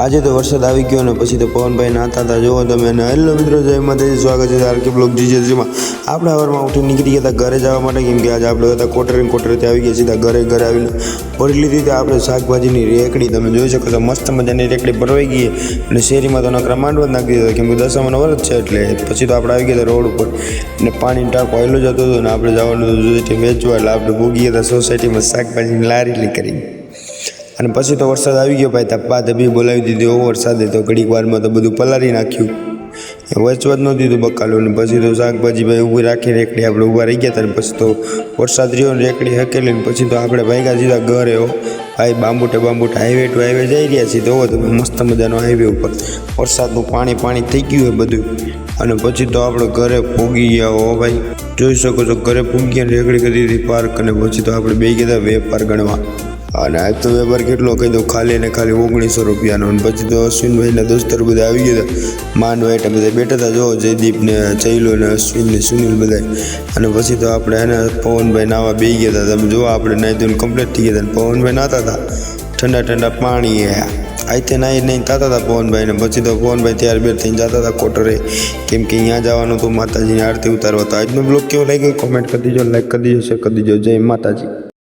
આજે તો વરસાદ આવી ગયો ને પછી તો પવનભાઈ નાતા હતા જોવો તમે. અને હેલો મિત્રો, જય માતાજી, સ્વાગત છે આરકે બ્લોગ જીજેમાં. આપણે સવારમાં ઉઠી નીકળી ગયા હતા ઘરે જવા માટે, કેમ કે આજે આપણે હતા કોટરેથી આવી ગયા સીધા ઘરે આવીને ભરી લીધી હતી આપણે શાકભાજીની રેકડી. તમે જોઈ શકો છો મસ્ત મજાની રેકડી ભરવાઈ ગઈ. અને શેરીમાં તો નકરા માંડવા જ નાખી દીધા, કેમ કે દશામાનો વરસ છે એટલે. પછી તો આપણે આવી ગયા હતા રોડ ઉપર અને પાણીનો ટાંકો આવેલો જતો હતો ને આપણે જવાનું હતું વેચવા, એટલે આપણે ભૂગી ગયા હતા સોસાયટીમાં શાકભાજીની લારી કરી. અને પછી તો વરસાદ આવી ગયો ભાઈ, તપ્પા તપી બોલાવી દીધી એવો વરસાદે તો ઘડીક વારમાં તો બધું પલાળી નાખ્યું, વેચવા જ ન દીધું બકાલું. ને પછી તો શાકભાજી ભાઈ ઊભી રાખી રેકડી આપણે ઊભા રહી ગયા હતા. ને પછી તો વરસાદ રહ્યો ને રેકડી હકેલી ને પછી તો આપણે ભાગ્યા સીધા ઘરે. ભાઈ બાંબુટે હાઈવે ટુ હાઈવે જઈ રહ્યા છીએ. તો તમે મસ્ત મજાનો હાઈવે ઉપર વરસાદનું પાણી થઈ ગયું હોય બધું. અને પછી તો આપણે ઘરે પૂગી ગયા હો ભાઈ, જોઈ શકો છો ઘરે પૂગી ગયા, રેકડી કરી દીધી પાર્ક. અને પછી તો આપણે બે ગયા વેપાર ગણવા. અને આજ તો વેપાર કેટલો કહી દઉં, ખાલી ને ખાલી 1900 રૂપિયાનો. અને પછી તો અશ્વિનભાઈના દોસ્તર બધા આવી ગયા હતા, માંડવાઈટા બધા બેઠા હતા જો, જયદીપ ને ચૈલો ને અશ્વિન ને સુનિલ બધા. અને પછી તો આપણે એને પવનભાઈ નાવા બે ગયા હતા. તમે જો આપણે નાહી ધોઈને કમ્પ્લીટ થઈ ગયા હતા. પવનભાઈ નાતા હતા ઠંડા પાણી આઈતે નહીં તાતા હતા પવનભાઈ. ને પછી તો પવનભાઈ ત્યાર થઈને જતા હતા કોટરે, કેમ કે અહીંયા જવાનું હતું માતાજીની આરતી ઉતારવા. તો આજનો બ્લોગ કેવો લાગ્યો કોમેન્ટ કરી દીજો, લાઈક કરી દીજો, શેર કરી દીજો. જય માતાજી.